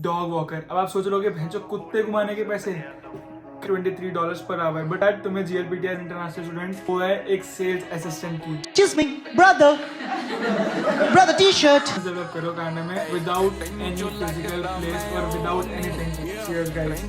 Dog walker. अब आप सोच रहे हो भैंसो कुत्ते घुमाने के पैसे $23 पर आवर, बट तुम्हें GLPTR इंटरनेशनल स्टूडेंट वो है एक सेल्स असिस्टेंट की Excuse me, brother. Brother T-shirt. Develop करो कनाडा में विदाउट एनी फिजिकल प्लेस और without anything. Cheers guys.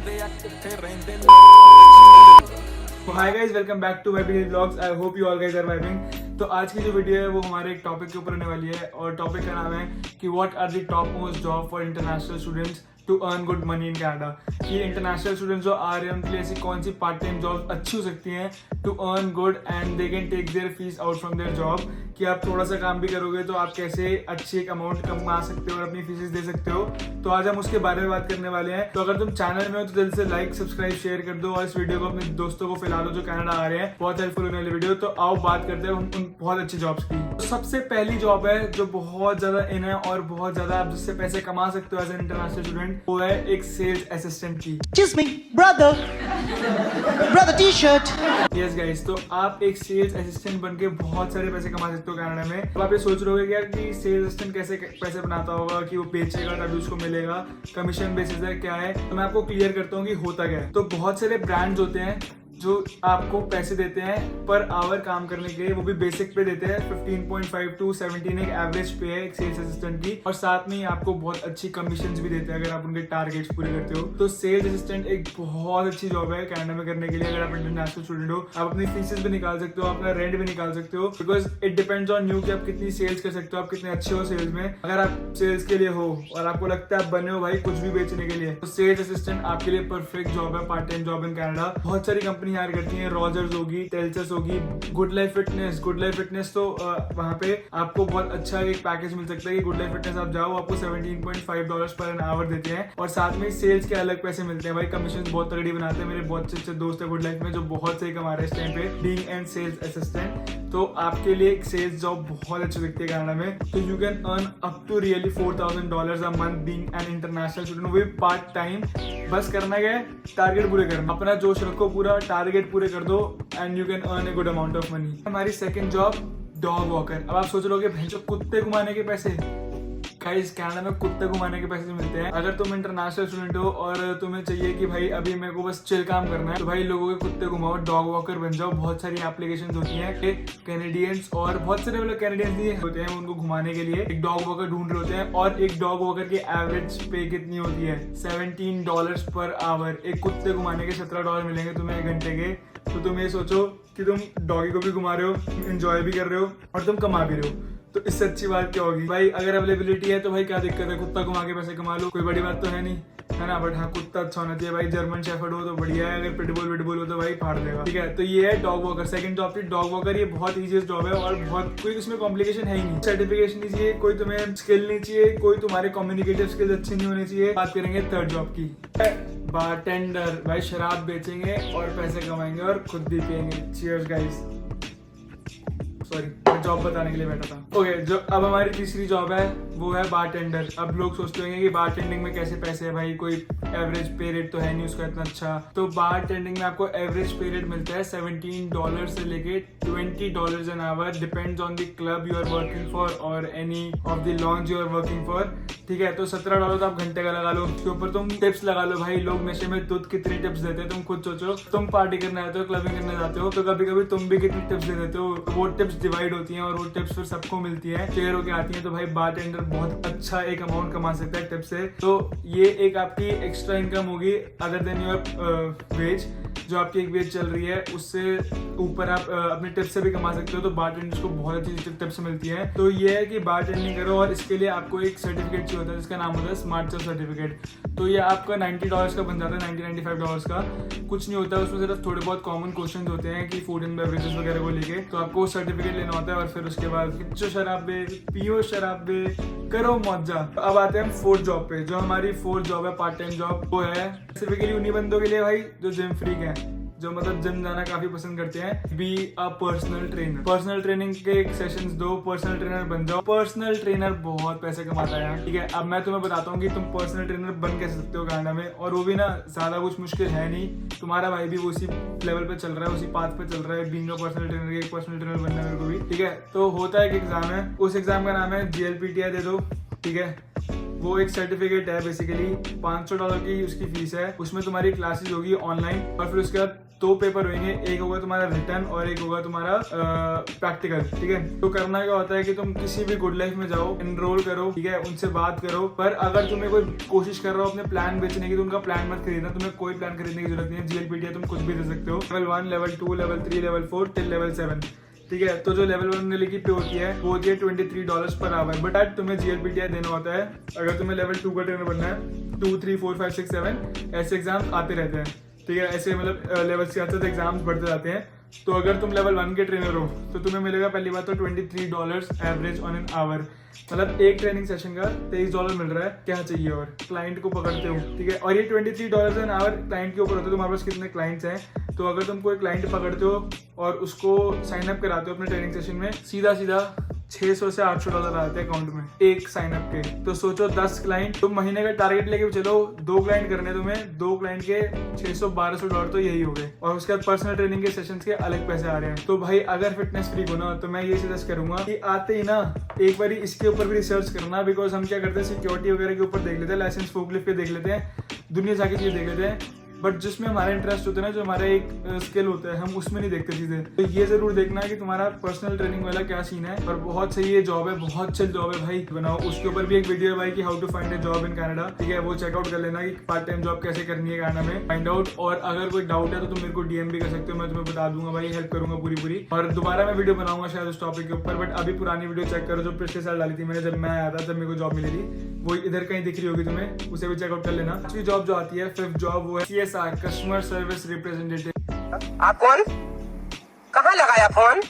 Hi guys, welcome back to my daily vlogs. I hope you all guys are vibing. तो आज की जो video है वो हमारे एक टॉपिक के ऊपर होने वाली है और टॉपिक का नाम है कि what are the top most job for international students to earn good money in Canada. कि इंटरनेशनल स्टूडेंट्स जो आ रहे हैं उनके लिए ऐसी कौन सी पार्ट टाइम जॉब अच्छी हो सकती हैं to earn good and they can take their fees out from their job. कि आप थोड़ा सा काम भी करोगे तो आप कैसे अच्छी एक अमाउंट कमा सकते हो और अपनी फीसेस दे सकते हो। तो आज हम उसके बारे में बात करने वाले हैं। तो अगर तुम चैनल में हो तो जल्द से लाइक सब्सक्राइब शेयर कर दो और इस वीडियो को अपने दोस्तों को फैला दो जो कनाडा आ रहे हैं। बहुत हेल्पफुल होने वाली वीडियो। तो आओ बात करते हैं उन बहुत अच्छी जॉब्स की। तो सबसे पहली जॉब है जो बहुत ज्यादा इन है और बहुत ज्यादा आप जिससे पैसे कमा सकते हो एज एन इंटरनेशनल स्टूडेंट, वो है एक सेल्स असिस्टेंट की। Excuse me, brother. Brother T-shirt. Yes guys, तो आप एक सेल्स असिस्टेंट बनके बहुत सारे पैसे कमा सकते हो कनाडा में। तो आप ये सोच रहे हो क्या कि सेल्स असिस्टेंट कैसे पैसे बनाता होगा, कि वो बेचेगा तभी उसको मिलेगा, कमीशन बेसिस है क्या है। तो मैं आपको क्लियर करता हूँ कि होता क्या है। तो बहुत सारे ब्रांड्स होते हैं जो आपको पैसे देते हैं पर आवर काम करने के लिए, वो भी बेसिक पे देते हैं। 15.5 to 17 एक एवरेज पे है एक सेल्स असिस्टेंट की, और साथ में ही आपको बहुत अच्छी कमीशंस भी देते हैं अगर आप उनके टारगेट्स पूरे करते हो। तो सेल्स असिस्टेंट एक बहुत अच्छी जॉब है कनाडा में करने के लिए। अगर आप इंटरनेशनल स्टूडेंट हो, आप अपनी फीसेस भी निकाल सकते हो, अपना रेंट भी निकाल सकते हो, because it depends on you कि आप कितनी सेल्स कर सकते हो, आप कितने अच्छे हो सेल्स में। अगर आप सेल्स के लिए हो और आपको लगता है आप बने हो भाई कुछ भी बेचने के लिए, तो सेल्स असिस्टेंट आपके लिए परफेक्ट जॉब है, part time job in Canada. बहुत सारी कंपनी हायर करती है, रॉजर्स होगी, टेल्सस होगी, गुड लाइफ फिटनेस। तो वहाँ पे आपको बहुत अच्छा एक पैकेज मिल सकता है कि गुड लाइफ फिटनेस आप जाओ, आपको $17.5 पर एन आवर देते हैं। और साथ में सेल्स के अलग पैसे मिलते हैं भाई, कमीशन बहुत तगड़ी बनाते हैं। मेरे बहुत अच्छे दोस्त है गुड लाइफ में जो बहुत सही कमा रहे हैं इस टाइम पे बीइंग एन सेल्स असिस्टेंट। तो आपके लिए एक सेल्स जॉब बहुत अच्छी दिखती है कनाडा में। तो you can earn up to really $4,000 a month being an international student with part time. बस करना क्या है, टारगेट पूरे करना, अपना जोश रखो, पूरा टारगेट पूरे कर दो and you can earn a good amount of money. हमारी सेकंड जॉब डॉग वॉकर। अब आप सोच रहे हो भैंसो कुत्ते घुमाने के पैसे। गाइस, कनाडा में कुत्ते घुमाने के पैसे मिलते हैं। अगर तुम इंटरनेशनल स्टूडेंट हो और तुम्हें चाहिए कि भाई अभी मेरे को बस चिल काम करना है, तो भाई लोगों के कुत्ते घुमाओ, डॉग वॉकर बन जाओ। बहुत सारी एप्लीकेशंस होती हैं कैनेडियंस और बहुत सारे मतलब कैनेडियंस भी होते हैं, उनको घुमाने के लिए एक डॉग वॉकर ढूंढ रहे होते हैं। और एक डॉग वॉकर की एवरेज पे कितनी होती है? $17 पर आवर। एक कुत्ते घुमाने के $17 मिलेंगे तुम्हें एक घंटे के। तो तुम ये सोचो कि तुम डॉगी को भी घुमा रहे हो, एंजॉय भी कर रहे हो और तुम कमा भी रहे हो। तो इससे अच्छी बात क्या होगी भाई? अगर अवेलेबिलिटी है तो भाई क्या दिक्कत है, कुत्ता घुमा के पैसे कमा लो, कोई बड़ी बात तो है नहीं, है ना। बट हाँ, कुत्ता अच्छा होना चाहिए भाई। जर्मन शेफर्ड हो तो बढ़िया है, अगर पिटबुल हो तो भाई फाड़ देगा, ठीक है। तो ये है डॉग वॉकर। सेकंड जॉब थी डॉग वॉकर। ये बहुत इजीएस्ट जॉब है और बहुत कोई इसमें कॉम्प्लिकेशन है ही नहीं। सर्टिफिकेशन नहीं चाहिए, कोई तुम्हें स्किल नहीं चाहिए, कोई तुम्हारे कम्युनिकेटिव स्किल्स अच्छी नहीं होनी चाहिए। बात करेंगे थर्ड जॉब की, बारटेंडर। भाई शराब बेचेंगे और पैसे कमाएंगे और खुद भी पियेंगे। Cheers guys. सॉरी, मैं जॉब बताने के लिए बैठा था। ओके, जो अब हमारी तीसरी जॉब है वो है बारटेंडर। अब लोग सोचते होंगे कि बारटेंडिंग में कैसे पैसे है भाई, कोई एवरेज पे रेट तो है नहीं उसका इतना अच्छा। तो बारटेंडिंग में आपको एवरेज पे रेट मिलता है $17 से लेके $20 an hour, depends on the club you are working for और any of the lounge you are working for, ठीक है। तो $17 तो आप घंटे का लगा लो, उसके ऊपर तुम टिप्स लगा लो। भाई लोग नशे में दूध कितनी टिप्स देते हैं तुम खुद सोचो। तुम पार्टी करने आते हो, क्लबिंग करने जाते हो, तो कभी कभी तुम भी कितनी टिप्स दे देते हो। वो टिप्स डिवाइड होती हैं और वो टिप्स फिर सबको मिलती है, शेयर होके आती है। तो भाई बारटेंडर बहुत अच्छा एक अमाउंट कमा सकता है टिप से। तो ये एक आपकी एक्स्ट्रा इनकम होगी अदर देन योर वेज। जो आपकी एक वेज चल रही है उससे ऊपर आप अपने टिप से भी कमा सकते हो। तो बारटेंडर्स को बहुत अच्छी टिप्स मिलती है। तो ये है कि बारटेंडिंग करो और इसके लिए आपको एक सर्टिफिकेट चाहिए होता है जिसका नाम होता है स्मार्ट सर्व सर्टिफिकेट। तो ये आपका $90 का बन जाता है, $95 का। कुछ नहीं होता है उसमें, सिर्फ थोड़े बहुत कॉमन क्वेश्चन होते हैं कि फूड एंड बेवरेजेस वगैरह को लेके। तो आपको सर्टिफिकेट लेना होता है और फिर उसके बाद खिंचो शराबे, पियो शराबे, करो मौजा। अब आते हैं हम फोर्थ जॉब पे। जो हमारी फोर्थ जॉब है पार्ट टाइम जॉब, वो है स्पेसिफिकली उन्हीं बंदों के लिए भाई जो जिम फ्रीक है, जो मतलब जिम जाना काफी पसंद करते हैं। Be a personal trainer. Personal training के सेशंस दो, पर्सनल ट्रेनर बन जाओ। पर्सनल ट्रेनर बहुत पैसे कमाता है यार, ठीक है। अब मैं तुम्हें बताता हूँ कि तुम पर्सनल ट्रेनर बन कैसे सकते हो कनाडा में, और वो भी ना ज्यादा कुछ मुश्किल है नहीं। तुम्हारा भाई भी उसी लेवल पे चल रहा है, उसी पाथ पे चल रहा है, बीइंग अ पर्सनल ट्रेनर। एक पर्सनल ट्रेनर बनना है मेरे को भी, ठीक है। तो होता है एक एग्जाम है, उस एग्जाम का नाम है GLPTR। दे दो, ठीक है। वो एक सर्टिफिकेट है बेसिकली, $500 की उसकी फीस है। उसमें तुम्हारी क्लासेस होगी ऑनलाइन और फिर उसके बाद 2 पेपर होंगे, एक होगा तुम्हारा रिटर्न और एक होगा तुम्हारा प्रैक्टिकल। ठीक है, तो करना क्या होता है कि तुम किसी भी गुड लाइफ में जाओ, एनरोल करो, ठीक है, उनसे बात करो। पर अगर तुम्हें कोई कोशिश कर रहा हो अपने प्लान बेचने की तो उनका प्लान मत खरीदना, तुम्हें कोई प्लान खरीदने की जरूरत नहीं है। GLPTI तुम कुछ भी दे सकते हो, level 1, level 2, level 3, level 4 till level 7। ठीक है, तो जो लेवल 1 वाले की पे होती है वो होती है $23 पर आवर, बट आज तुम्हें GLPTI देना होता है। अगर तुम्हें लेवल 2 का ट्रेनर बनना है, 2, 3, 4, 5, 6, 7 ऐसे एग्जाम आते रहते हैं। ठीक है, ऐसे मतलब लेवल से आते एग्जाम्स बढ़ते जाते हैं। तो अगर तुम लेवल 1 के ट्रेनर हो तो तुम्हें मिलेगा पहली बात तो $23 एवरेज ऑन एन आवर, मतलब एक ट्रेनिंग सेशन का $23 मिल रहा है। क्या चाहिए और क्लाइंट को पकड़ते हो। ठीक है, और ये $23 एन आवर क्लाइंट के ऊपर होता है, तुम्हारे पास कितने क्लाइंट्स हैं। तो अगर तुम कोई क्लाइंट पकड़ते हो और उसको साइन अप कराते हो अपने ट्रेनिंग सेशन में, सीधा $600 से $800 आते हैं अकाउंट में एक साइन अप के। तो सोचो 10 क्लाइंट, तुम महीने का टारगेट लेके चलो, 2 क्लाइंट करने तुम्हें, 2 क्लाइंट के $600-1200 तो यही हो गए। और उसके बाद पर्सनल ट्रेनिंग के सेशंस के अलग पैसे आ रहे हैं। तो भाई अगर फिटनेस फ्रीक हो ना तो मैं ये सजेस्ट करूंगा कि आते ही ना एक बार इसके ऊपर भी रिसर्च करना, बिकॉज हम क्या करते हैं सिक्योरिटी वगैरह के ऊपर देख लेते हैं, लाइसेंस फोकलिफ्ट के देख लेते हैं, दुनिया जाके चीज देख लेते हैं, बट जिसमें हमारा इंटरेस्ट होता है ना, जो हमारा एक स्किल होता है, हम उसमें नहीं देखते चीजें। तो ये जरूर देखना है कि तुम्हारा पर्सनल ट्रेनिंग वाला क्या सीन है। और बहुत सही ये जॉब है, बहुत चिल जॉब है भाई, बनाओ। उसके ऊपर भी एक वीडियो है भाई कि how to find a job in Canada. ठीक है, वो चेकआउट कर लेना कि पार्ट टाइम जॉब कैसे करनी है कनाडा में, फाइंड आउट। और अगर कोई डाउट है तो तुम मेरे को DM भी कर सकते हो, मैं तुम्हें बता दूंगा भाई, हेल्प करूंगा पूरी। और दोबारा मैं वीडियो बनाऊंगा शायद उस टॉपिक के ऊपर, बट अभी पुरानी वीडियो चेक करो जो पिछले साल डाली थी मैंने, जब मैं आया था, जब मेरे को जॉब मिली थी, वो इधर कहीं दिख रही होगी तुम्हें, उसे भी चेकआउट कर लेना। पांचवी जॉब जो आती है, 5th जॉब, वो है CSR, कस्टमर सर्विस रिप्रेजेंटेटिव। आप कौन? कहाँ लगाया फोन?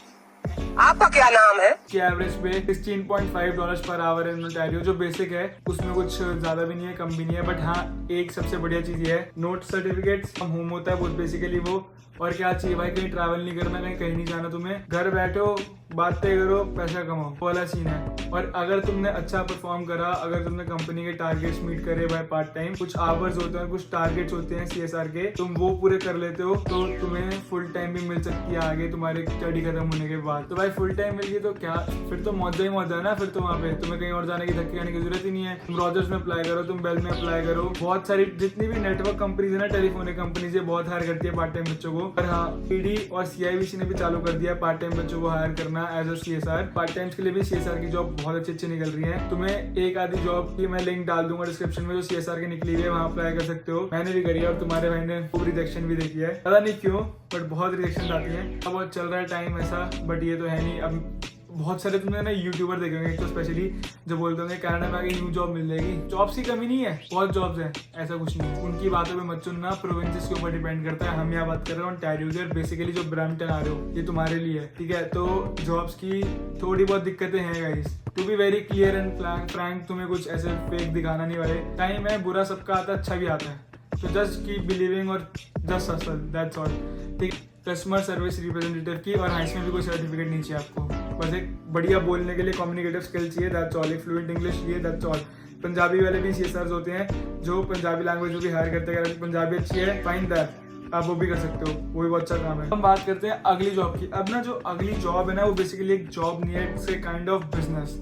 आपका क्या नाम है? की एवरेज पे $16.5 पर आवर है ओंटारियो, जो बेसिक है, उसमें कुछ ज्यादा भी नहीं है, कम भी नहीं है। बट हाँ, एक सबसे बढ़िया चीज ये है, नोट सर्टिफिकेट्स फ्रॉम होम होता है वो बेसिकली वो। और क्या चाहिए भाई, कहीं ट्रैवल नहीं करना, कहीं नहीं जाना, तुम्हें घर बैठो, बातें करो, पैसा कमाओ, वो वाला सीन है। और अगर तुमने अच्छा परफॉर्म करा, अगर तुमने कंपनी के टारगेट्स मीट करे भाई, पार्ट टाइम कुछ आवर्स होते हैं, कुछ टारगेट्स होते हैं CSR के, तुम वो पूरे कर लेते हो तो तुम्हें फुल टाइम भी मिल सकती है आगे तुम्हारे स्टडी खत्म होने के बाद। तो भाई फुल टाइम मिल गई तो क्या, फिर तो मौजा ही मौजा है ना। फिर तो वहाँ पे तुम्हें कहीं और जाने की धक्के खाने की जरूरत ही नहीं है। तुम रॉजर्स में अप्लाई करो, तुम बेल में अप्लाई करो, बहुत सारी जितनी भी नेटवर्क कंपनीज है ना, टेलीफोनिक कंपनीज बहुत हायर करती है पार्ट टाइम बच्चों को। और हाँ, PD और CIBC ने भी चालू कर दिया पार्ट टाइम बच्चों को हायर करना as a CSR। Part times के लिए भी CSR की जॉब बहुत अच्छी निकल रही है। तुम्हें एक आधी जॉब की मैं लिंक डाल दूंगा डिस्क्रिप्शन में, जो CSR की निकली है, वहां अप्लाई कर सकते हो। मैंने भी करी है और तुम्हारे भाई ने खूब रिजेक्शन भी देखी है, पता नहीं क्यों, बट बहुत रिजेक्शन आती है। अब बहुत चल रहा है टाइम ऐसा, बट ये तो है नहीं। अब बहुत सारे तुमने ना यूट्यूबर देखे होंगे, एक तो स्पेशली जो बोलते होंगे कनाडा में आगे न्यू जॉब मिल जाएगी। जॉब्स की कमी नहीं है, बहुत जॉब्स हैं, ऐसा कुछ नहीं है। उनकी बातों पे मत सुनना, प्रोविंसेस के ऊपर डिपेंड करता है। हम यहाँ बात कर रहे हैं ओंटारियो की, और बेसिकली जो ब्रैम्पटन आ रहे हो ये तुम्हारे लिए है। ठीक है, तो जॉब्स की थोड़ी बहुत दिक्कतें हैं guys, to be very clear and frank, तुम्हें कुछ ऐसे फेक दिखाना नहीं वाले। टाइम है, बुरा सबका आता है, अच्छा भी आता है, तो जस्ट कीप बिलीविंग और जस्ट हसल, दैट्स ऑल। ठीक, कस्टमर सर्विस रिप्रेजेंटेटिव की, और हाँ, इसमें भी कोई सर्टिफिकेट नहीं चाहिए आपको, बस एक बढ़िया बोलने के लिए कम्युनिकेटिव स्किल चाहिए, दैट्स ऑल। एक फ्लुएंट इंग्लिश चाहिए, दैट्स ऑल। पंजाबी वाले भी CSRs होते हैं जो पंजाबी लैंग्वेज भी हायर करते हैं, पंजाबी अच्छी है, फाइन दैट, आप वो भी कर सकते हो, वो भी बहुत अच्छा काम है। हम बात करते हैं अगली जॉब की। अब ना जो अगली जॉब है ना, वो बेसिकली एक जॉब नहीं है, it's a kind of business,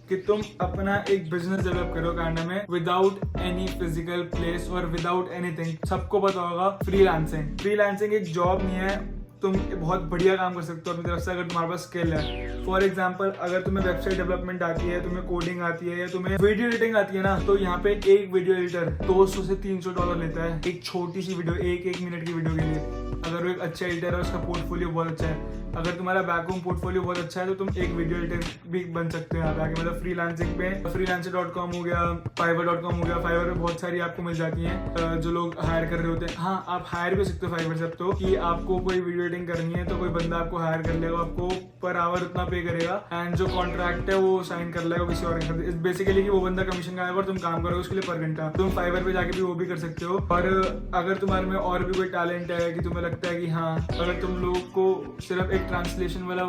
कि तुम अपना एक बिजनेस डेवलप करो कनाडा में विदाउट एनी फिजिकल प्लेस और विदाउट एनीथिंग। सबको पता होगा फ्रीलांसिंग एक जॉब नहीं है, तुम बहुत बढ़िया काम कर सकते हो अपनी तरफ से अगर तुम्हारे पास स्किल है। फॉर एग्जांपल, अगर तुम्हें वेबसाइट डेवलपमेंट आती है, तुम्हें कोडिंग आती है, या तुम्हें वीडियो एडिटिंग आती है ना, तो यहाँ पे एक वीडियो एडिटर $200 से $300 लेता है एक छोटी सी वीडियो, एक मिनट की वीडियो के लिए। अगर वो एक अच्छा एडिटर है, उसका पोर्टफोलियो बहुत अच्छा है, अगर तुम्हारा बैक होम पोर्टफोलियो बहुत अच्छा है, तो तुम एक वीडियो एडिटर भी बन सकते हो यहाँ पे आके। मतलब फ्रीलांसिंग पे freelancer.com हो गया, fiverr.com हो गया, फाइवर पे बहुत सारी आपको मिल जाती हैं जो लोग हायर कर रहे होते हैं। हाँ, आप हायर भी सकते हो फाइवर से, अब तो कि आपको कोई वीडियो एडिटिंग करनी है तो कोई बंदा आपको हायर कर लेगा, आपको पर आवर उतना पे करेगा, एंड जो कॉन्ट्रैक्ट है वो साइन कर लेगा किसी और के। बेसिकली कि वो बंदा कमीशन का आएगा और तुम काम करोगे उसके लिए पर घंटा। तुम फाइवर पे जाके भी वो भी कर सकते हो। और अगर तुम्हारे में और भी कोई टैलेंट है कि तुम्हें लगता है कि हाँ, अगर तुम लोग को सिर्फ एक ट्रांसलेशन वाला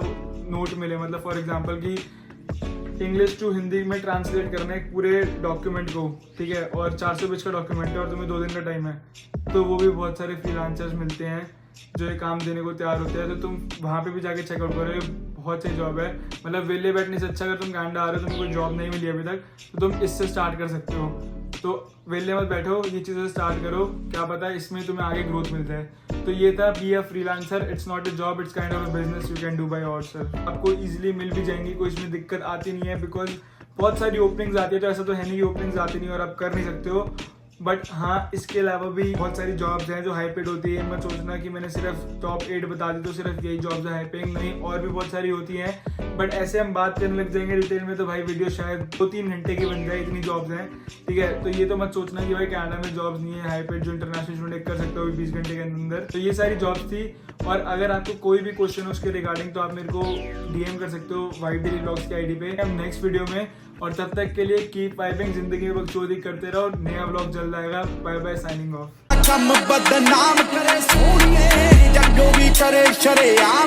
नोट मिले, मतलब फॉर एग्जांपल कि इंग्लिश टू हिंदी में ट्रांसलेट करना है एक पूरे डॉक्यूमेंट को, ठीक है, और 400 पेज का डॉक्यूमेंट है और तुम्हें 2 दिन का टाइम है, तो वो भी बहुत सारे फ्रीलांसर्स मिलते हैं जो ये काम देने को तैयार होते हैं। तो तुम वहाँ पे भी जाके चेकआउट करो, बहुत सही जॉब है। मतलब वेले बैठने से अच्छा, अगर तुम कनाडा आ रहे हो, तुम्हें कोई जॉब नहीं मिली अभी तक, तो तुम इससे स्टार्ट कर सकते हो। तो वेले मत बैठो, ये चीज़ें स्टार्ट करो, क्या पता इसमें तुम्हें आगे ग्रोथ मिल जाए। तो ये था be a freelancer, it's not a job, it's kind of a business you can do by yourself. आपको इजीली मिल भी जाएंगी, कोई इसमें दिक्कत आती नहीं है, बिकॉज बहुत सारी ओपनिंग्स आती है। तो ऐसा तो है नहीं कि ओपनिंग्स आती नहीं और आप कर नहीं सकते हो, बट हाँ इसके अलावा भी बहुत सारी जॉब्स हैं जो हाई पेड होती है। मत सोचना कि मैंने सिर्फ टॉप 8 बता दी तो सिर्फ यही जॉब्स है हाई पेइंग, नहीं, और भी बहुत सारी होती हैं। बट ऐसे हम बात करने लग जाएंगे डिटेल में तो भाई वीडियो शायद 2-3 घंटे की बन जाए, इतनी जॉब्स हैं, ठीक है। तो ये तो मत सोचना कि भाई कनाडा में जॉब्स नहीं है हाई पेड जो इंटरनेशनल स्टूडेंट कर सकते हो 20 घंटे के अंदर। तो ये सारी जॉब्स थी। और अगर आपको कोई भी क्वेश्चन हो उसके रिगार्डिंग तो आप मेरे को DM कर सकते हो वाइट डेली व्लॉग्स की ID पे, हम नेक्स्ट वीडियो में। और तब तक के लिए कीप वाइबिंग, जिंदगी में बकचोदी करते रहो। नया व्लॉग जल्द आएगा। Bye bye, signing off. बदनाम करे सोनिए, जग जो भी करे शरेआम।